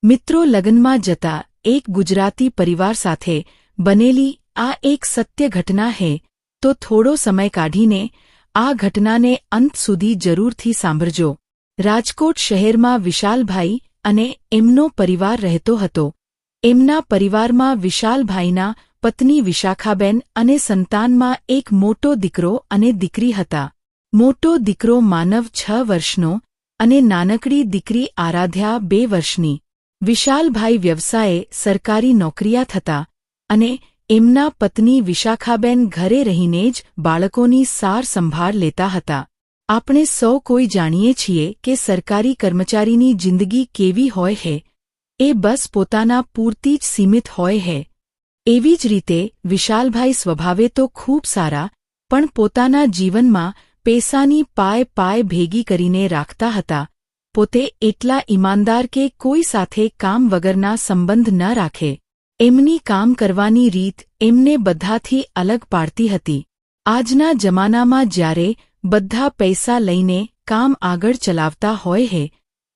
મિત્રો, લગ્નમાં જતા એક ગુજરાતી પરિવાર સાથે બનેલી આ એક સત્ય ઘટના હે, તો થોડો સમય કાઢીને આ ઘટનાને અંત સુધી જરૂરથી સાંભળજો। રાજકોટ શહેરમાં વિશાલભાઈ અને એમનો પરિવાર રહેતો હતો। એમના પરિવારમાં વિશાલભાઈના પત્ની વિશાખાબેન અને સંતાનમાં એક મોટો દીકરો અને દીકરી હતા। મોટો દીકરો માનવ 6 વર્ષનો અને નાનકડી દીકરી આરાધ્યા 2 વર્ષની। વિશાલભાઈ વ્યવસાયે સરકારી નોકરિયાત હતા અને એમના પત્ની વિશાખાબેન ઘરે રહીને જ બાળકોની સાર સંભાળ લેતા હતા। આપણે સૌ કોઈ જાણીએ છીએ કે સરકારી કર્મચારીની જિંદગી કેવી હોય છે, એ બસ પોતાના પૂરતી જ સીમિત હોય છે। એવી જ રીતે વિશાલભાઈ સ્વભાવે તો ખૂબ સારા, પણ પોતાના જીવનમાં પૈસાની પાય ભેગી કરીને રાખતા હતા। પોતે એટલા ઈમાનદાર કે કોઈ સાથે કામ વગરના સંબંધ ન રાખે। એમની કામ કરવાની રીત એમને બધાથી અલગ પાડતી હતી। આજના જમાનામાં જ્યારે બધા પૈસા લઈને કામ આગળ ચલાવતા હોય છે,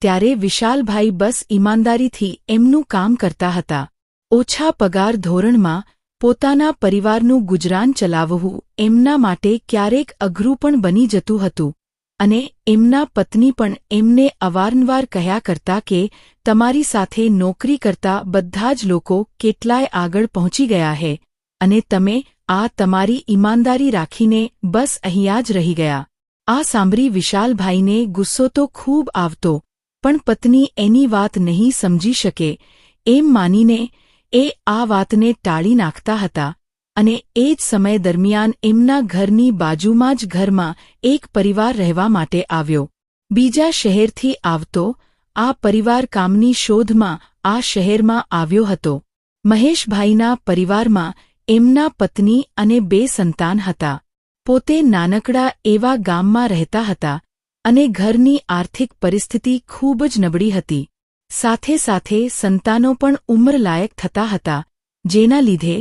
ત્યારે વિશાલભાઈ બસ ઈમાનદારીથી એમનું કામ કરતા હતા। ઓછા પગાર ધોરણમાં પોતાના પરિવારનું ગુજરાન ચલાવવું એમના માટે ક્યારેક અઘરું પણ બની જતું હતું અને એમના પત્ની પણ એમને અવારનવાર કહ્યા કરતા કે તમારી સાથે નોકરી કરતા બધા જ લોકો કેટલાય આગળ પહોંચી ગયા છે અને તમે આ તમારી ઈમાનદારી રાખીને બસ અહીંયા જ રહી ગયા। આ સાંભળી વિશાલભાઈને ગુસ્સો તો ખૂબ આવતો, પણ પત્ની એની વાત નહીં સમજી શકે એમ માનીને એ આ વાતને ટાળી નાખતા હતા અને એ જ સમય દરમિયાન એમના ઘરની બાજુમાં જ ઘરમાં એક પરિવાર રહેવા માટે આવ્યો। બીજા શહેરથી આવતો આ પરિવાર કામની શોધમાં આ શહેરમાં આવ્યો હતો। મહેશભાઈના પરિવારમાં એમના પત્ની અને 2 સંતાન હતા। પોતે નાનકડા એવા ગામમાં રહેતા હતા અને ઘરની આર્થિક પરિસ્થિતિ ખૂબ જ નબળી હતી। સાથે સાથે સંતાનો પણ ઉંમરલાયક થતા હતા, જેના લીધે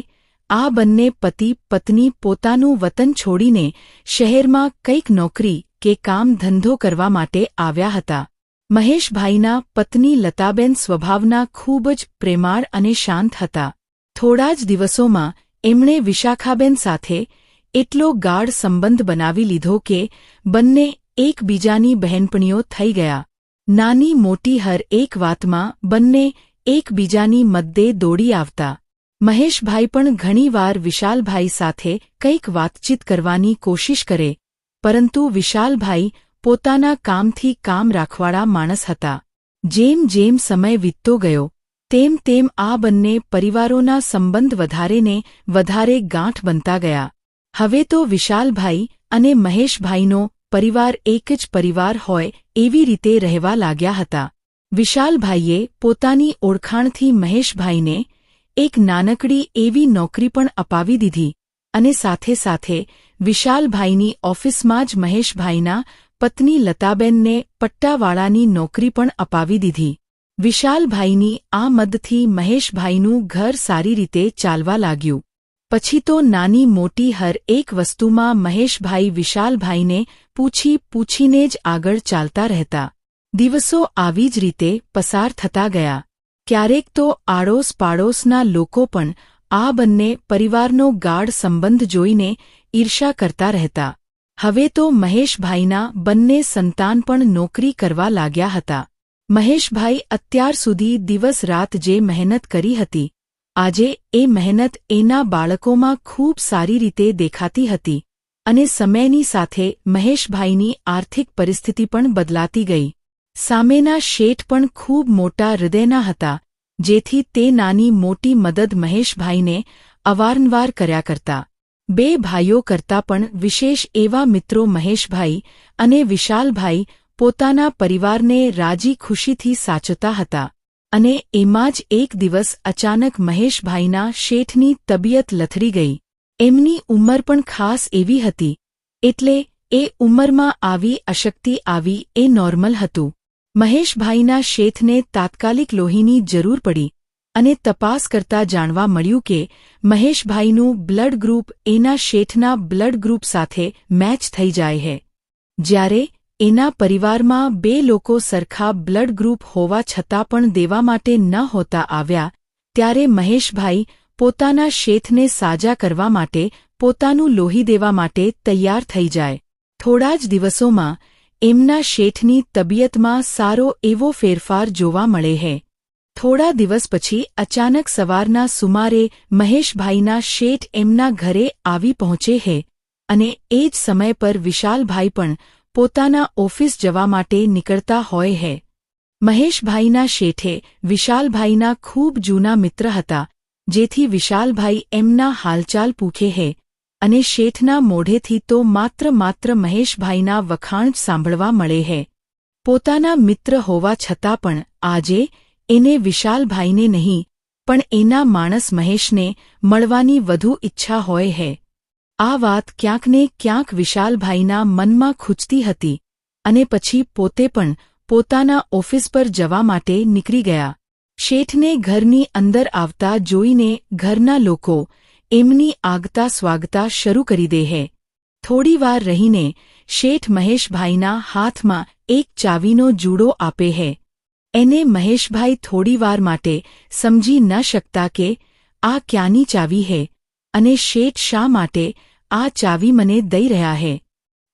આ બંને પતિ પત્ની પોતાનું વતન છોડીને શહેરમાં કંઈક નોકરી કે કામ ધંધો કરવા માટે આવ્યા હતા। મહેશભાઈના પત્ની લતાબેન સ્વભાવના ખૂબ જ પ્રેમાળ અને શાંત હતા। થોડા જ દિવસોમાં એમણે વિશાખાબેન સાથે એટલો ગાઢ સંબંધ બનાવી લીધો કે બંને એકબીજાની બહેનપણીઓ થઈ ગયા। નાની મોટી હર એક વાતમાં બંને એકબીજાની મદદે દોડી આવતા। મહેશભાઈ પણ ઘણીવાર વિશાલભાઈ સાથે કંઈક વાતચીત કરવાની કોશિશ કરે, પરંતુ વિશાલભાઈ પોતાના કામથી કામ રાખવાળા માણસ હતા। જેમ જેમ સમય વીતતો ગયો તેમ તેમ આ બંને પરિવારોના સંબંધ વધારે ને વધારે ગાંઠ બનતા ગયા। હવે તો વિશાલભાઈ અને મહેશભાઈનો પરિવાર એક જ પરિવાર હોય એવી રીતે રહેવા લાગ્યા હતા। વિશાલભાઈએ પોતાની ઓળખાણથી મહેશભાઈને એક નાનકડી એવી નોકરી પણ અપાવી દીધી અને સાથે સાથે વિશાલભાઈની ઓફિસમાં જ મહેશભાઈના પત્ની લતાબેનને પટ્ટાવાળાની નોકરી પણ અપાવી દીધી। વિશાલભાઈની આ મદદથી મહેશભાઈનું ઘર સારી રીતે ચાલવા લાગ્યું। પછી તો નાની મોટી હર એક વસ્તુમાં મહેશભાઈ વિશાલભાઈને પૂછીને જ આગળ ચાલતા રહેતા। દિવસો આવી જ રીતે પસાર થતા ગયા। ક્યારેક તો આડોશ પાડોશના લોકો પણ આ બંને પરિવારનો ગાઢ સંબંધ જોઈને ઈર્ષા કરતા રહેતા। હવે તો મહેશભાઈના બંને સંતાન પણ નોકરી કરવા લાગ્યા હતા। મહેશભાઈ અત્યાર સુધી દિવસ રાત જે મહેનત કરી હતી, આજે એ મહેનત એના બાળકોમાં ખૂબ સારી રીતે દેખાતી હતી અને સમયની સાથે મહેશભાઈની આર્થિક પરિસ્થિતિ પણ બદલાતી ગઈ। સામેના શેઠ પણ ખૂબ મોટા હૃદયના હતા, જેથી તે નાની મોટી મદદ મહેશભાઈને અવારનવાર કર્યા કરતા। 2 ભાઈઓ કરતાં પણ વિશેષ એવા મિત્રો મહેશભાઈ અને વિશાલભાઈ પોતાના પરિવારને રાજી ખુશીથી સાચવતા હતા અને એમાં જ એક દિવસ અચાનક મહેશભાઈના શેઠની તબિયત લથડી ગઈ। એમની ઉંમર પણ ખાસ એવી હતી, એટલે એ ઉંમરમાં આવી અશક્તિ આવી એ નોર્મલ હતું। મહેશભાઈના શેઠને તાત્કાલિક લોહીની જરૂર પડી અને તપાસ કરતા જાણવા મળ્યું કે મહેશભાઈનું બ્લડ ગ્રુપ એના શેઠના બ્લડ ગ્રુપ સાથે મેચ થઈ જાય છે। જ્યારે એના પરિવારમાં 2 લોકો સરખા બ્લડ ગ્રુપ હોવા છતાં પણ દેવા માટે ન હોતા આવ્યા, ત્યારે મહેશભાઈ પોતાના શેઠને સાજા કરવા માટે પોતાનું લોહી દેવા માટે તૈયાર થઈ જાય. થોડા જ દિવસોમાં એમના શેઠની તબિયતમાં સારો એવો ફેરફાર જોવા મળે છે. થોડા દિવસ પછી અચાનક સવારના સુમારે મહેશભાઈના શેઠ એમના ઘરે આવી પહોંચે છે અને એ જ સમય પર વિશાલભાઈ પણ પોતાના ઓફિસ જવા માટે નીકળતા હોય છે. મહેશભાઈના શેઠે વિશાલભાઈના ખૂબ જૂના મિત્ર હતા, જેથી વિશાલભાઈ એમના હાલચાલ પૂછે છે અને શેઠના મોઢેથી તો માત્ર મહેશભાઈના વખાણ જ સાંભળવા મળે છે. પોતાના મિત્ર હોવા છતાં પણ આજે એને વિશાલભાઈને નહીં પણ એના માણસ મહેશને મળવાની વધુ ઈચ્છા હોય છે. આ વાત ક્યાંક ને ક્યાંક વિશાલભાઈના મનમાં ખૂંચતી હતી અને પછી પોતે પણ પોતાના ઓફિસ પર જવા માટે નીકળી ગયા. શેઠને ઘરની અંદર આવતા જોઈને ઘરના લોકો એમની આગતા સ્વાગતા શરૂ કરી દે છે. થોડીવાર રહીને શેઠ મહેશભાઈના હાથમાં એક ચાવીનો જુડો આપે છે. એને મહેશભાઈ થોડીવાર માટે સમજી ન શકતા કે આ ક્યાંની ચાવી છે અને શેઠ શા માટે આ ચાવી મને દઈ રહ્યા છે.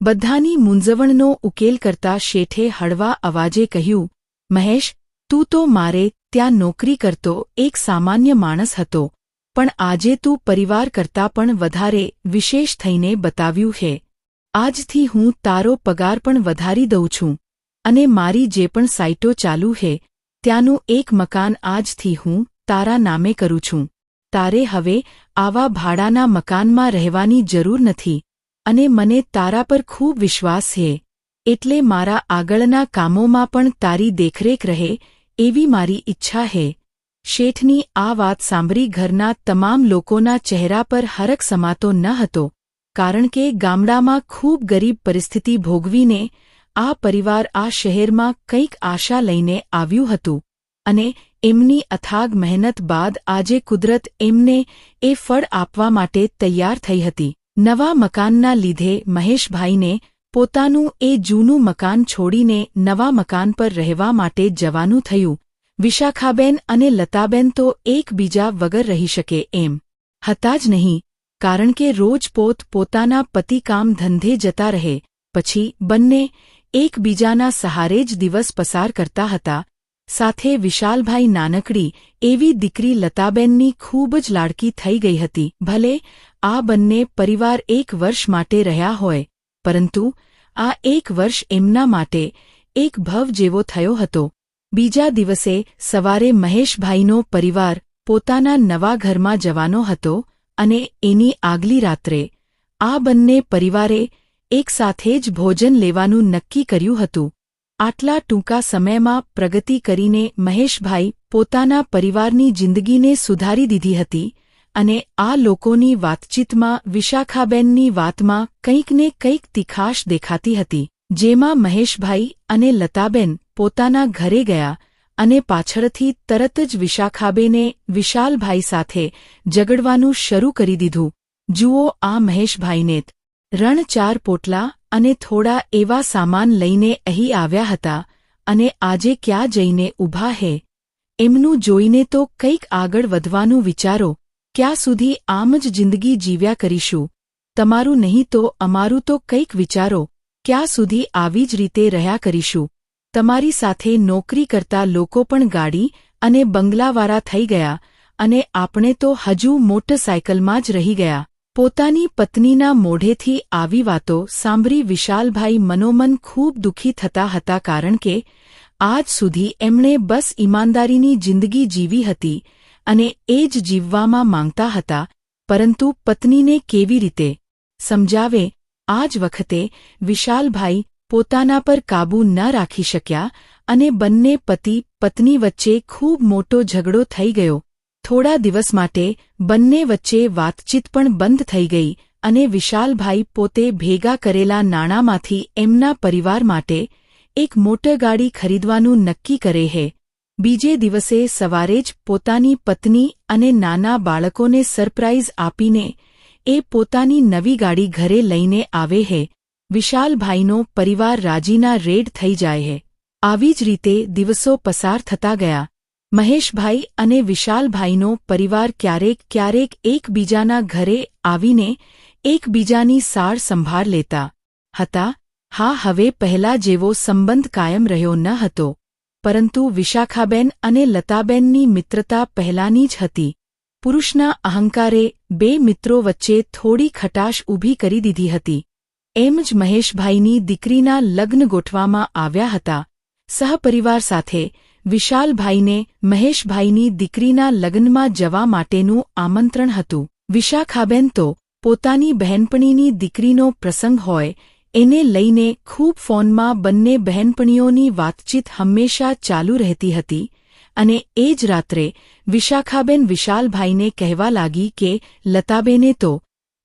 બધાની મૂંઝવણનો ઉકેલ કરતા શેઠે હળવા અવાજે કહ્યું, મહેશ, તું તો મારે ત્યાં નોકરી કરતો એક સામાન્ય માણસ હતો, પણ આજે તું પરિવાર કરતાં પણ વધારે વિશેષ થઈને બતાવ્યું છે. આજથી હું તારો પગાર પણ વધારી દઉં છું અને મારી જે પણ સાઇટો ચાલુ છે ત્યાંનું એક મકાન આજથી હું તારા નામે કરું છું. તારે હવે આવા ભાડાના મકાનમાં રહેવાની જરૂર નથી અને મને તારા પર ખૂબ વિશ્વાસ છે, એટલે મારા આગળના કામોમાં પણ તારી દેખરેખ રહે એવી મારી ઈચ્છા છે. શેઠની આ વાત સાંભળી ઘરના તમામ લોકોના ચહેરા પર હરખ સમાતો ન હતો, કારણ કે ગામડામાં ખૂબ ગરીબ પરિસ્થિતિ ભોગવીને આ પરિવાર આ શહેરમાં કંઈક આશા લઈને આવ્યું હતું અને એમની અથાગ મહેનત બાદ આજે કુદરત એમને એ ફળ આપવા માટે તૈયાર થઈ હતી. નવા મકાનના લીધે મહેશભાઈને પોતાનું એ જૂનું મકાન છોડીને નવા મકાન પર રહેવા માટે જવાનું થયું. વિશાખાબેન અને લતાબેન તો એકબીજા વગર રહી શકે એમ હતા જ નહીં, કારણ કે રોજ પોતાના પતિ કામ ધંધે જતા રહે પછી બંને એકબીજાના સહારે જ દિવસ પસાર કરતા હતા. સાથે વિશાલભાઈ નાનકડી એવી દીકરી લતાબેનની ખૂબ જ લાડકી થઈ ગઈ હતી. ભલે આ બંને પરિવાર 1 વર્ષ માટે રહ્યા હોય, પરંતુ આ 1 વર્ષ એમના માટે એક ભવ જેવો થયો હતો. બીજા દિવસે સવારે મહેશભાઈનો પરિવાર પોતાના નવા ઘરમાં જવાનો હતો અને એની આગલી રાત્રે આ બંને પરિવારે એકસાથે જ ભોજન લેવાનું નક્કી કર્યું હતું. આટલા ટૂંકા સમયમાં પ્રગતિ કરીને મહેશભાઈ પોતાના પરિવારની જિંદગીને સુધારી દીધી હતી અને આ લોકોની વાતચીતમાં વિશાખાબેનની વાતમાં કંઈક ને કંઈક તીખાશ દેખાતી હતી. જેમાં મહેશભાઈ અને લતાબેન પોતાના ઘરે ગયા અને પાછળથી તરત જ વિશાખાબેને વિશાલભાઈ સાથે ઝઘડવાનું શરૂ કરી દીધું. જુઓ, આ મહેશભાઈને રણ 4 પોટલા અને થોડા એવા સામાન લઈને અહીં આવ્યા હતા અને આજે ક્યાં જઈને ઊભા છે. એમનું જોઈને તો કંઈક આગળ વધવાનું વિચારો. ક્યાં સુધી આમ જ જિંદગી જીવ્યા કરીશું? તમારું નહીં તો અમારું તો કંઈક વિચારો. ક્યાં સુધી આવી જ રીતે રહ્યા કરીશું? તમારી સાથે નોકરી કરતા લોકો પણ ગાડી અને બંગલાવાળા થઈ ગયા અને આપણે તો હજુ મોટરસાયકલમાં જ રહી ગયા. પોતાની પત્નીના મોઢેથી આવી વાતો સાંભળી વિશાલભાઈ મનોમન ખૂબ દુઃખી થતા હતા, કારણ કે આજ સુધી એમણે બસ ઈમાનદારીની જિંદગી જીવી હતી અને એ જ જીવવામાં માંગતા હતા, પરંતુ પત્નીને કેવી રીતે સમજાવે? આ જ વખતે વિશાલભાઈ પોતાના પર કાબૂ ન રાખી શક્યા અને બંને પતિ પત્ની વચ્ચે ખૂબ મોટો ઝઘડો થઈ ગયો. થોડા દિવસ માટે બંને વચ્ચે વાતચીત પણ બંધ થઈ ગઈ અને વિશાલભાઈ પોતે ભેગા કરેલા નાણાંમાંથી એમના પરિવાર માટે એક મોટરગાડી ખરીદવાનું નક્કી કરે છે. બીજે દિવસે સવારે જ પોતાની પત્ની અને નાના બાળકોને સરપ્રાઇઝ આપીને એ પોતાની નવી ગાડી ઘરે લઈને આવે છે. વિશાલભાઈનો પરિવાર રાજીના રેડ થઈ જાય છે. આવી જ રીતે દિવસો પસાર થતા ગયા. મહેશભાઈ અને વિશાલભાઈનો પરિવાર ક્યારેક એકબીજાના ઘરે આવીને એકબીજાની સાર સંભાળ લેતા હતા. હા, હવે પહેલા જેવો સંબંધ કાયમ રહ્યો ન હતો, પરંતુ વિશાખાબેન અને લતાબેનની મિત્રતા પહેલાની જ હતી. પુરુષના અહંકારે બે મિત્રો વચ્ચે થોડી ખટાશ ઊભી કરી દીધી હતી. એમ જ મહેશભાઈની દીકરીના લગ્ન ગોઠવામાં આવ્યા હતા. સહપરિવાર સાથે વિશાલભાઈને મહેશભાઈની દીકરીના લગ્નમાં જવા માટેનું આમંત્રણ હતું. વિશાખાબેન તો પોતાની બહેનપણીની દીકરીનો પ્રસંગ હોય એને લઈને ખૂબ ફોનમાં બંને બહેનપણીઓની વાતચીત હંમેશા ચાલુ રહેતી હતી. અને એ જ રાત્રે વિશાખાબેન વિશાલભાઈને કહેવા લાગી કે લતાબેને તો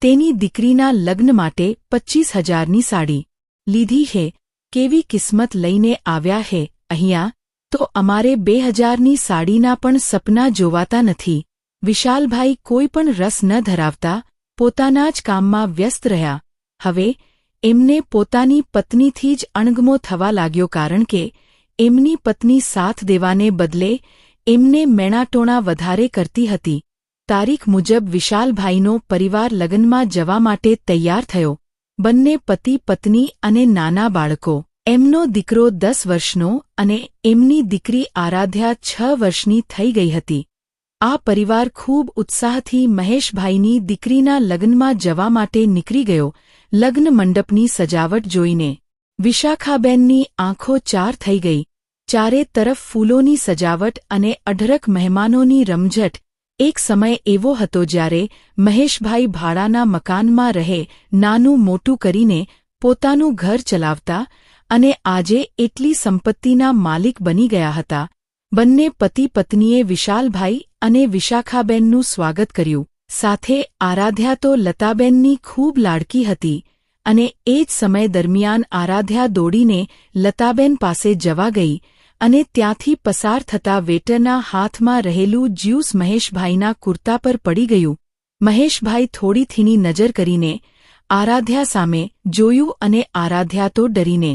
તેની દીકરીના લગ્ન માટે 25,000ની સાડી લીધી છે. કેવી કિસ્મત લઈને આવ્યા હે અહીંયા, તો અમારે 2,000ની સાડીના પણ સપના જોવાતા નથી. વિશાલભાઈ કોઈ પણ રસ ન ધરાવતા પોતાના જ કામમાં વ્યસ્ત રહ્યા. હવે એમને પોતાની પત્નીથી જ અણગમો થવા લાગ્યો, કારણ કે એમની પત્ની સાથ દેવાને બદલે એમને મેણાટોણા વધારે કરતી હતી. તારીખ મુજબ વિશાલભાઈનો પરિવાર લગ્નમાં જવા માટે તૈયાર થયો. બંને પતિ પત્ની અને નાના બાળકો. એમનો દીકરો 10 વર્ષનો અને એમની દીકરી આરાધ્યા 6 વર્ષની થઈ ગઈ હતી. આ પરિવાર ખૂબ ઉત્સાહથી મહેશભાઈની દીકરીના લગ્નમાં જવા માટે નીકળી ગયો. લગ્ન મંડપની સજાવટ જોઈને વિશાખાબેનની આંખો ચાર થઈ ગઈ. ચારે તરફ ફૂલોની સજાવટ અને અઢળક મહેમાનોની રમઝટ. એક સમય એવો હતો જ્યારે મહેશભાઈ ભાડાના મકાનમાં રહે, નાનું મોટું કરીને પોતાનું ઘર ચલાવતા, અને આજે એટલી સંપત્તિના માલિક બની ગયા હતા. બંને પતિ પત્નીએ વિશાલભાઈ અને વિશાખાબેનનું સ્વાગત કર્યું. સાથે આરાધ્યા તો લતાબેનની ખૂબ લાડકી હતી, અને એ જ સમય દરમિયાન આરાધ્યા દોડીને લતાબેન પાસે જવા ગઈ અને ત્યાંથી પસાર થતા વેટરના હાથમાં રહેલું જ્યુસ મહેશભાઈના કુર્તા પર પડી ગયું. મહેશભાઈ થોડી થીની નજર કરીને આરાધ્યા સામે જોયું અને આરાધ્યા તો ડરીને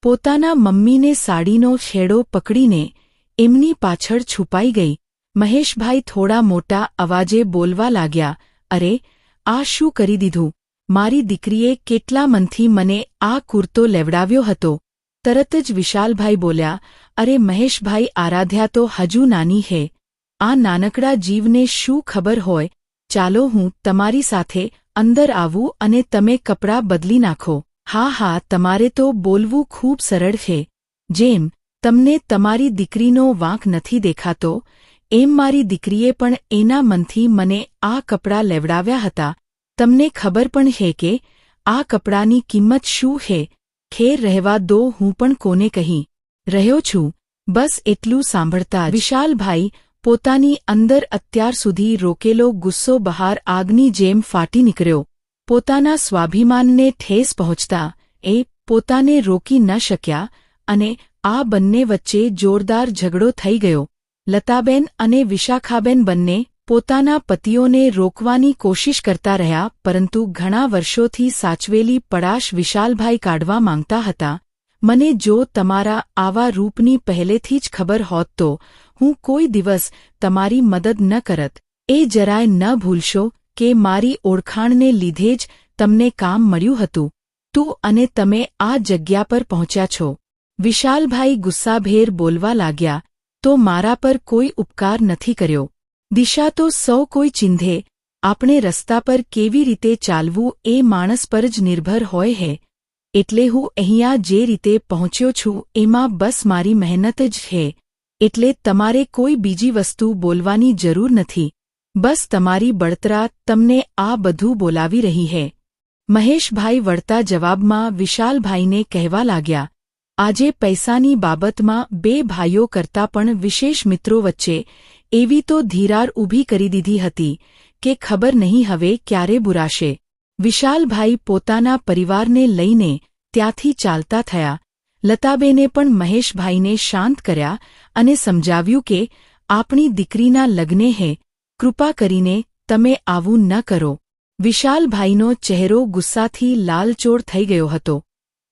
પોતાના મમ્મીને સાડીનો છેડો પકડીને એમની પાછળ છુપાઈ ગઈ. મહેશભાઈ થોડા મોટા અવાજે બોલવા લાગ્યા, અરે, આ શું કરી દીધું? મારી દીકરીએ કેટલા મનથી મને આ કુર્તો લેવડાવ્યો હતો. તરત જ વિશાલભાઈ બોલ્યા, અરે મહેશભાઈ, આરાધ્યા તો હજુ નાની હે. આ નાનકડા જીવને શું ખબર હોય? ચાલો હું તમારી સાથે અંદર આવું અને તમે કપડાં બદલી નાખો. હા, તમારે તો બોલવું ખૂબ સરળ છે. જેમ તમને તમારી દીકરીનો વાંક નથી દેખાતો, એમ મારી દીકરીએ પણ એના મનથી મને આ કપડાં લેવડાવ્યા હતા. તમને ખબર પણ છે કે આ કપડાની કિંમત શું છે? ખેર રહેવા દો, હું પણ કોને કહી રહ્યો છું. બસ એટલું સાંભળતા વિશાલભાઈ પોતાની અંદર અત્યાર સુધી રોકેલો ગુસ્સો બહાર આગની જેમ ફાટી નીકળ્યો. પોતાના સ્વાભિમાનને ઠેસ પહોંચતા એ પોતાને રોકી ન શક્યા અને આ બંને વચ્ચે જોરદાર ઝઘડો થઈ ગયો. લતાબેન અને વિશાખાબેન બંને પોતાના પતિઓને રોકવાની કોશિશ કરતા રહ્યા, પરંતુ ઘણા વર્ષોથી સાચવેલી પડાશ વિશાલભાઈ કાઢવા માંગતા હતા. મને જો તમારા આવા રૂપની પહેલેથી જ ખબર હોત તો હું કોઈ દિવસ તમારી મદદ ન કરત. એ જરાય ન ભૂલશો કે મારી ઓળખાણને લીધે જ તમને કામ મળ્યું હતું. તું અને તમે આ જગ્યા પર પહોંચ્યા છો. વિશાલભાઈ ગુસ્સાભેર બોલવા લાગ્યા, તો મારા પર કોઈ ઉપકાર નથી કર્યો. દિશા તો સૌ કોઈ ચિંધે. આપણે રસ્તા પર કેવી રીતે ચાલવું એ માણસ પર જ નિર્ભર હોય છે. એટલે હું અહીંયા જે રીતે પહોંચ્યો છું એમાં બસ મારી મહેનત જ છે. એટલે તમારે કોઈ બીજી વસ્તુ બોલવાની જરૂર નથી. બસ તમારી બળતરા તમને આ બધું બોલાવી રહી છે. મહેશભાઈ વળતા જવાબમાં વિશાલભાઈને કહેવા લાગ્યા, આજે પૈસાની બાબતમાં બે ભાઈઓ કરતાં પણ વિશેષ મિત્રો વચ્ચે એવી તો ધીરાર ઊભી કરી દીધી હતી કે ખબર નહીં હવે ક્યારે બુરાશે. વિશાલભાઈ પોતાના પરિવારને લઈને ત્યાંથી ચાલતા થયા. લતાબેને પણ મહેશભાઈને શાંત કર્યા અને સમજાવ્યું કે આપણી દીકરીના લગ્ને હે, કૃપા કરીને તમે આવું ન કરો. વિશાલભાઈનો ચહેરો ગુસ્સાથી લાલચોળ થઈ ગયો હતો.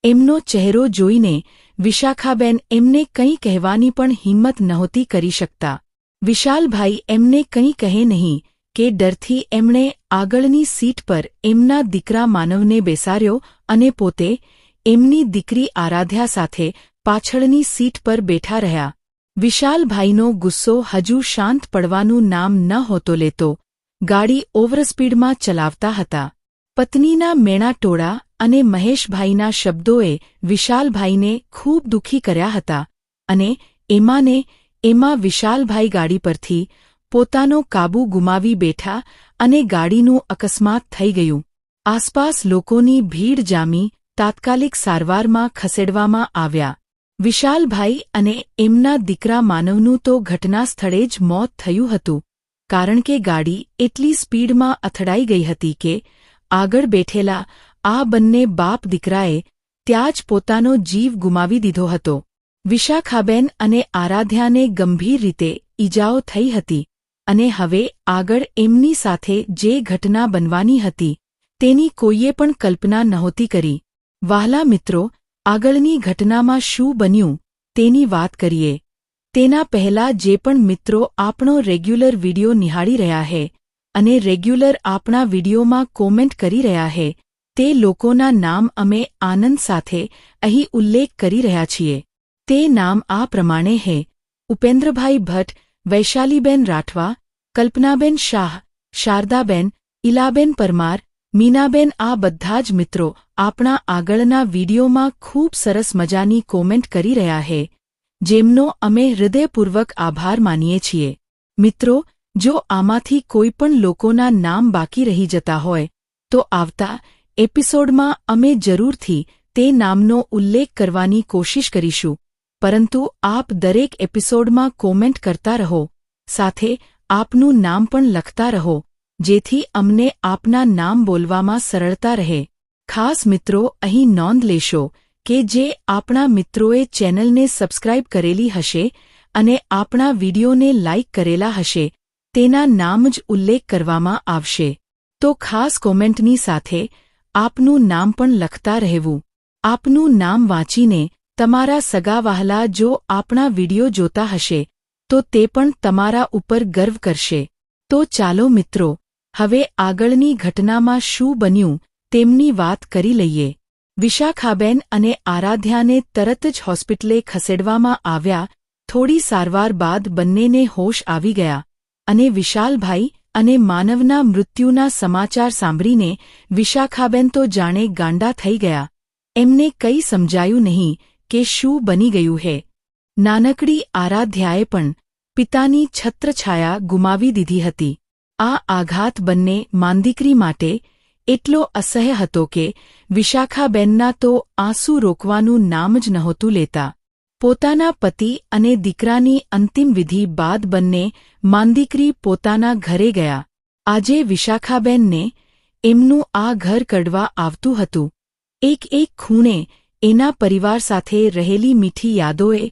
એમનો ચહેરો જોઈને વિશાખાબેન એમને કંઈ કહેવાની પણ હિંમત નહોતી કરી શકતા. વિશાલભાઈ એમને કંઈ કહે નહીં કે ડરથી એમણે આગળની સીટ પર એમના દીકરા માનવને બેસાડ્યો અને પોતે એમની દીકરી આરાધ્યા સાથે પાછળની સીટ પર બેઠા રહ્યા. વિશાલભાઈનો ગુસ્સો હજુ શાંત પડવાનું નામ નહોતો લેતો. ગાડી ઓવરસ્પીડમાં ચલાવતા હતા. પત્નીના મેણા ટોળા અને મહેશભાઈના શબ્દોએ વિશાલભાઈને ખૂબ દુઃખી કર્યા હતા અને એમાં વિશાલભાઈ ગાડી પરથી પોતાનો કાબૂ ગુમાવી બેઠા અને ગાડીનું અકસ્માત થઈ ગયું. આસપાસ લોકોની ભીડ જામી તાત્કાલિક સારવારમાં ખસેડવામાં આવ્યા. વિશાલભાઈ અને એમના દીકરા માનવનું તો ઘટના સ્થળે જ મોત થયું હતું, કારણ કે ગાડી એટલી સ્પીડમાં અથડાઈ ગઈ હતી કે આગળ બેઠેલા આ બંને બાપ દીકરાએ ત્યાં જ પોતાનો જીવ ગુમાવી દીધો હતો. વિશાખાબેન અને આરાધ્યાને ગંભીર રીતે ઈજાઓ થઈ હતી અને હવે આગળ એમની સાથે જે ઘટના બનવાની હતી તેની કોઈએ પણ કલ્પના નહોતી કરી. વહાલા મિત્રો, આગળની ઘટનામાં શું બન્યું તેની વાત કરીએ. તેના પહેલા જે પણ મિત્રો આપણો રેગ્યુલર વિડિયો નિહાળી રહ્યા છે અને રેગ્યુલર આપણા વિડિયોમાં કોમેન્ટ કરી રહ્યા છે તે લોકોના નામ અમે આનંદ સાથે અહીં ઉલ્લેખ કરી રહ્યા છીએ. તે નામ આ પ્રમાણે છે: ઉપેન્દ્રભાઈ ભટ્ટ, વૈશાલીબેન રાઠવા, કલ્પનાબેન શાહ, શારદાબેન, ઇલાબેન પરમાર, મીનાબેન. આ બધા જ મિત્રો આપણા આગળના વિડિયોમાં ખૂબ સરસ મજાની કોમેન્ટ કરી રહ્યા છે, જેમનો અમે હૃદયપૂર્વક આભાર માનીએ છીએ. મિત્રો, જો આમાંથી કોઈ પણ લોકોના નામ બાકી રહી જતા હોય તો આવતા એપિસોડમાં અમે જરૂરથી તે નામનો ઉલ્લેખ કરવાની કોશિશ કરીશું, પરંતુ આપ દરેક એપિસોડમાં કોમેન્ટ કરતા રહો, સાથે આપનું નામ પણ લખતા રહો, જેથી અમને આપના નામ બોલવામાં સરળતા રહે. ખાસ મિત્રો, અહીં નોંધ લેશો કે જે આપણા મિત્રોએ ચેનલને સબસ્ક્રાઇબ કરેલી હશે અને આપણા વિડિયોને લાઇક કરેલા હશે તેના નામ જ ઉલ્લેખ કરવામાં આવશે. તો ખાસ કોમેન્ટની સાથે આપનું નામ પણ લખતા રહેવું. આપનું નામ વાંચીને તમારા સગા વહાલા જો આપણા વિડિયો જોતા હશે તો તે પણ તમારા ઉપર ગર્વ કરશે. તો ચાલો મિત્રો, હવે આગળની ઘટનામાં શું બન્યું તેમની વાત કરી લઈએ. વિશાખાબેન અને આરાધ્યાને તરત જ હોસ્પિટલે ખસેડવામાં આવ્યા. થોડી સારવાર બાદ બંનેને હોશ આવી ગયા અને વિશાલભાઈ અને માનવના મૃત્યુના સમાચાર સાંભળીને વિશાખાબેન તો જાણે ગાંડા થઈ ગયા. એમને કંઈ સમજાયું નહીં કે શું બની ગયું છે. નાનકડી આરાધ્યાએ પણ પિતાની છત્રછાયા ગુમાવી દીધી હતી. આ આઘાત બંને માંદીકરી માટે એટલો અસહ્ય હતો કે વિશાખાબેનના તો આંસુ રોકવાનું નામ જ નહોતું લેતા. પોતાના પતિ અને દીકરાની અંતિમ વિધિ બાદ બંને માંદીકરી પોતાના ઘરે ગયા. આજે વિશાખાબેનને એમનું આ ઘર કડવા આવતું હતું. એક ખૂણે એના પરિવાર સાથે રહેલી મીઠી યાદોએ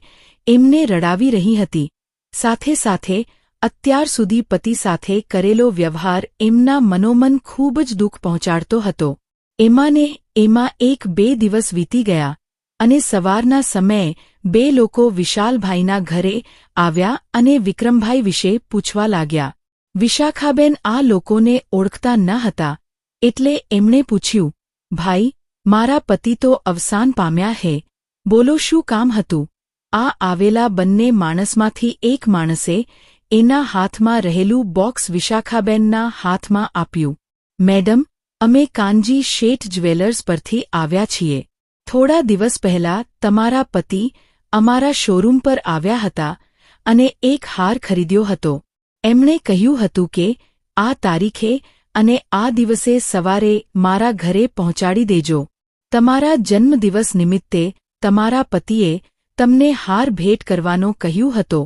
એમને રડાવી રહી હતી. સાથે સાથે અત્યાર સુધી પતિ સાથે કરેલો વ્યવહાર એમના મનોમન ખૂબ જ દુઃખ પહોંચાડતો હતો. એમાં 1-2 દિવસ વીતી ગયા અને સવારના સમયે 2 લોકો વિશાલભાઈના ઘરે આવ્યા અને વિક્રમભાઈ વિશે પૂછવા લાગ્યા. વિશાખાબેન આ લોકોને ઓળખતા ન હતા, એટલે એમણે પૂછ્યું, ભાઈ, મારા પતિ તો અવસાન પામ્યા છે, બોલો શું કામ હતું? આ આવેલા બંને માણસમાંથી એક માણસે એના હાથમાં રહેલું બોક્સ વિશાખાબેનના હાથમાં આપ્યું. મેડમ, અમે કાનજી શેઠ જ્વેલર્સ પરથી આવ્યા છીએ. થોડા દિવસ પહેલા તમારા પતિ અમારા શોરૂમ પર આવ્યા હતા અને એક હાર ખરીદ્યો હતો. એમણે કહ્યું હતું કે આ તારીખે અને આ દિવસે સવારે મારા ઘરે પહોંચાડી દેજો. તમારા જન્મદિવસ નિમિત્તે તમારા પતિએ તમને હાર ભેટ કરવાનો કહ્યું હતો.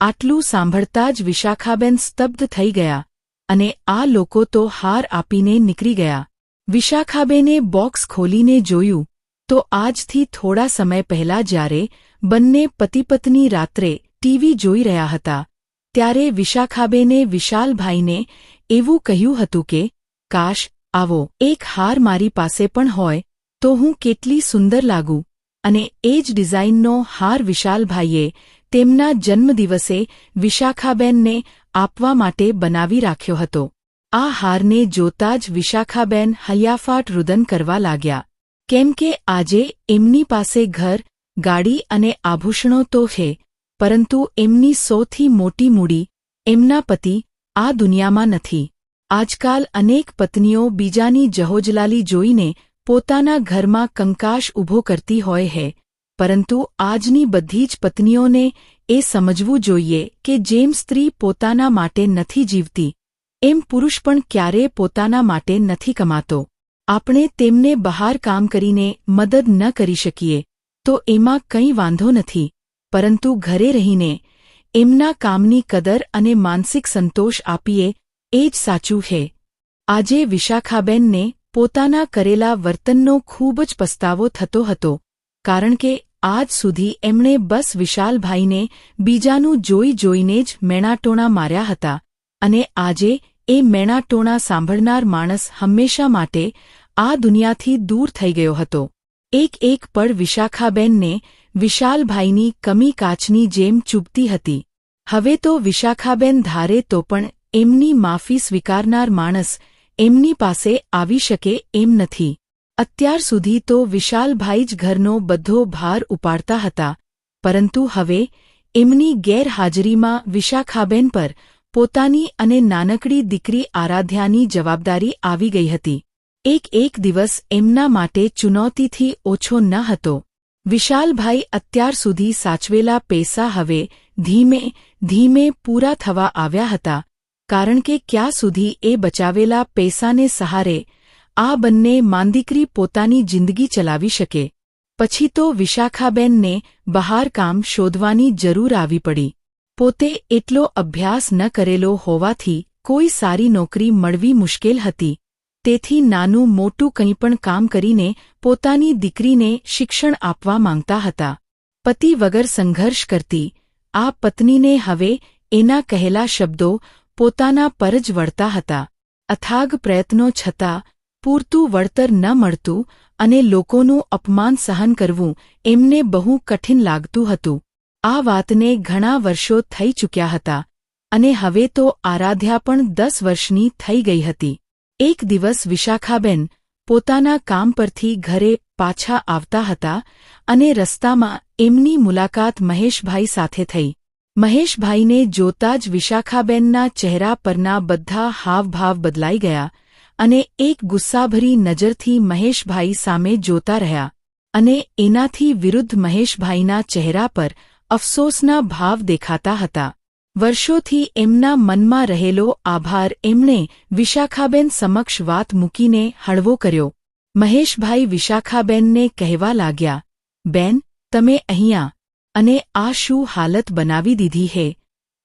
આટલું સાંભળતા જ વિશાખાબેન સ્તબ્ધ થઈ ગયા અને આ લોકો તો હાર આપીને નીકળી ગયા. વિશાખાબેને બોક્સ ખોલીને જોયું તો આજથી થોડા સમય પહેલા જ્યારે બંને પતિ-પત્ની રાત્રે ટીવી જોઈ રહ્યા હતા ત્યારે વિશાખાબેને વિશાલભાઈને એવું કહ્યું હતું કે કાશ આવો એક હાર મારી પાસે પણ હોય તો હું કેટલી સુંદર લાગું. અને એ જ ડિઝાઇનનો હાર વિશાલભાઈએ તેમના જન્મદિવસે વિશાખાબેનને આપવા માટે બનાવી રાખ્યો હતો. આ હારને જોતા જ વિશાખાબેન હૈયાફાટ રુદન કરવા લાગ્યા, કેમ કે આજે એમની પાસે ઘર, ગાડી અને આભૂષણો તો છે, પરંતુ એમની સૌથી મોટી મૂડી એમના પતિ આ દુનિયામાં નથી. આજકાલ અનેક પત્નીઓ બીજાની જહોજલાલી જોઈને પોતાના ઘરમાં કંકાશ ઊભો કરતી હોય છે, પરંતુ આજની બધી જ પત્નીઓને એ સમજવું જોઈએ કે જેમ સ્ત્રી પોતાના માટે નથી જીવતી, એમ પુરુષ પણ ક્યારેય પોતાના માટે નથી કમાતો. આપણે તેમને બહાર કામ કરીને મદદ ન કરી શકીએ તો એમાં કંઈ વાંધો નથી, પરંતુ ઘરે રહીને એમના કામની કદર અને માનસિક સંતોષ આપીએ એ જ સાચું છે. આજે વિશાખાબેનને પોતાના કરેલા વર્તનનો ખૂબ જ પસ્તાવો થતો હતો, કારણ કે આજ સુધી એમણે બસ વિશાલભાઈને બીજાનું જોઈ જોઈને જ મેણાટોણા માર્યા હતા, અને આજે એ મેણાટોણા સાંભળનાર માણસ હંમેશા માટે આ દુનિયાથી દૂર થઈ ગયો હતો. એક એક પળ વિશાખાબેનને વિશાલભાઈની કમી કાચની જેમ ચૂભતી હતી. હવે તો વિશાખાબેન ધારે તો પણ એમની માફી સ્વીકારનાર માણસ એમની પાસે આવી શકે એમ નથી. અત્યાર સુધી તો વિશાલભાઈ જ ઘરનો બધો ભાર ઉપાડતા હતા, પરંતુ હવે એમની ગેરહાજરીમાં વિશાખાબેન પર પોતાની અને નાનકડી દીકરી આરાધ્યાની જવાબદારી આવી ગઈ હતી. એક દિવસ એમના માટે ચુનૌતીથી ઓછો ન હતો. વિશાલભાઈ અત્યાર સુધી સાચવેલા પૈસા હવે ધીમે ધીમે પૂરા થવા આવ્યા હતા, કારણ કે ક્યાં સુધી એ બચાવેલા પૈસાને સહારે આ બંને માંદીકરી પોતાની જિંદગી ચલાવી શકે. પછી તો વિશાખાબેનને બહાર કામ શોધવાની જરૂર આવી પડી. પોતે એટલો અભ્યાસ ન કરેલો હોવાથી કોઈ સારી નોકરી મળવી મુશ્કેલ હતી, તેથી નાનું મોટું કંઈ પણ કામ કરીને પોતાની દીકરીને શિક્ષણ આપવા માંગતા હતા. પતિ વગર સંઘર્ષ કરતી આ પત્નીને હવે એના કહેલા શબ્દો પોતાના પર જ વળતા હતા. અથાગ પ્રયત્નો છતાં પૂરતું વળતર ન મળતું અને લોકોનું અપમાન સહન કરવું એમને બહુ કઠિન લાગતું હતું. આ વાતને ઘણા વર્ષો થઈ ચૂક્યા હતા, અને હવે તો આરાધ્યા પણ 10 વર્ષની થઈ ગઈ હતી. એક દિવસ વિશાખાબેન પોતાના કામ પરથી ઘરે પાછા આવતા હતા, અને રસ્તામાં એમની મુલાકાત મહેશભાઈ સાથે થઈ. મહેશભાઈને જોતા જ વિશાખાબેનના ચહેરા પરના બધા હાવભાવ બદલાઈ ગયા, અને એક ગુસ્સાભરી નજરથી મહેશભાઈ સામે જોતા રહ્યા, અને એનાથી વિરુદ્ધ મહેશભાઈના ચહેરા પર અફસોસના ભાવ દેખાતા હતા. વર્ષોથી એમના મનમાં રહેલો આભાર એમણે વિશાખાબેન સમક્ષ વાત મૂકીને હળવો કર્યો. મહેશભાઈ વિશાખાબેનને કહેવા લાગ્યા, બેન, તમે અહીંયા, અને આ શું હાલત બનાવી દીધી હે?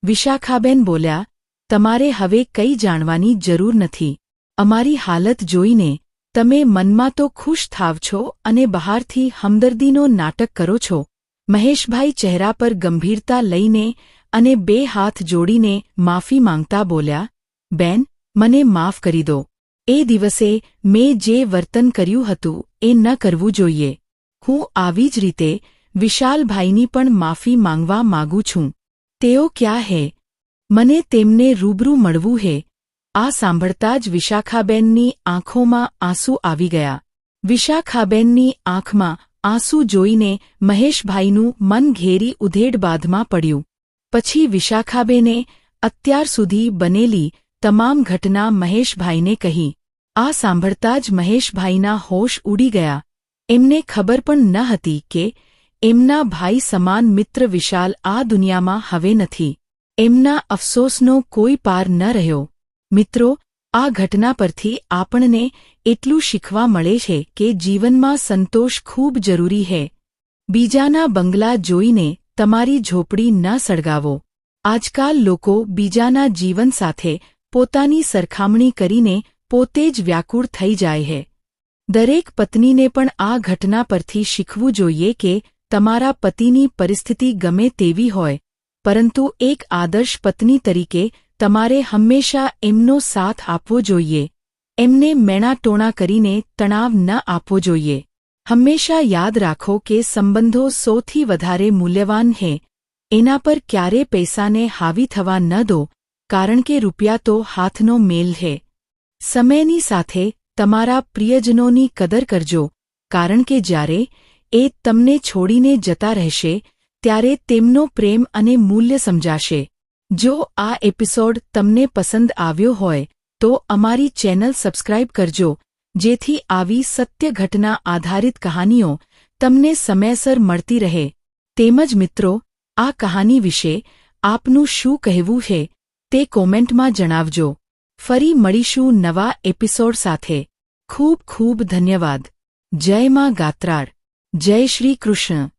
વિશાખાબેન બોલ્યા, તમારે હવે કંઈ જાણવાની જરૂર નથી. અમારી હાલત જોઈને તમે મનમાં તો ખુશ થાવ છો અને બહારથી હમદર્દીનો નાટક કરો છો. મહેશભાઈ ચહેરા પર ગંભીરતા લઈને અને 2 હાથ જોડીને માફી માંગતા બોલ્યા, બેન, મને માફ કરી દો. એ દિવસે મેં જે વર્તન કર્યું હતું એ ન કરવું જોઈએ. હું આવી જ રીતે વિશાલભાઈની પણ માફી માંગવા માગું છું. તેઓ ક્યાં હે? મને તેમને રૂબરૂ મળવું હે. આ સાંભળતા જ વિશાખાબેનની આંખોમાં આંસુ આવી ગયા. વિશાખાબેનની આંખમાં આંસુ જોઈને મહેશભાઈનું મન ઘેરી ઉધેડબાધમાં પડ્યું. પછી વિશાખાબેને અત્યાર સુધી બનેલી તમામ ઘટના મહેશભાઈને કહી. આ સાંભળતા જ મહેશભાઈના હોશ ઉડી ગયા. એમને ખબર પણ ન હતી કે એમના ભાઈ સમાન મિત્ર વિશાલ આ દુનિયામાં હવે નથી. એમના અફસોસનો કોઈ પાર ન રહ્યો. મિત્રો, આ ઘટના પરથી આપણને એટલું શીખવા મળે છે કે જીવનમાં સંતોષ ખૂબ જરૂરી છે. બીજાના બંગલા જોઈને તમારી ઝોપડી ન સળગાવો. આજકાલ લોકો બીજાના જીવન સાથે પોતાની સરખામણી કરીને પોતે જ વ્યાકુળ થઈ જાય છે. દરેક પત્નીને પણ આ ઘટના પરથી શીખવું જોઈએ કે તમારા પતિની પરિસ્થિતિ ગમે તેવી હોય, પરંતુ એક આદર્શ પત્ની તરીકે તમારે હંમેશા એમનો સાથ આપવો જોઈએ. એમને મેણાટોણા કરીને તણાવ ન આપવો જોઈએ. હંમેશા યાદ રાખો કે સંબંધો સૌથી વધારે મૂલ્યવાન છે. એના પર ક્યારે પૈસાને હાવી થવા ન દો, કારણ કે રૂપિયા તો હાથનો મેલ છે. સમયની સાથે તમારા પ્રિયજનોની કદર કરજો, કારણ કે જ્યારે એ તમને છોડીને જતા રહેશે ત્યારે તેમનો પ્રેમ અને મૂલ્ય સમજાશે. જો આ એપિસોડ તમને પસંદ આવ્યો હોય તો અમારી ચેનલ સબસ્ક્રાઇબ કરજો, જેથી આવી સત્ય ઘટના આધારિત કહાનીઓ તમને સમયસર મળતી રહે. તેમજ મિત્રો, આ કહાની વિશે આપનું શું કહેવું છે તે કોમેન્ટમાં જણાવજો. ફરી મળીશું નવા એપિસોડ સાથે. ખૂબ ખૂબ ધન્યવાદ. જય માં ગાત્રાળ. જય શ્રી કૃષ્ણ.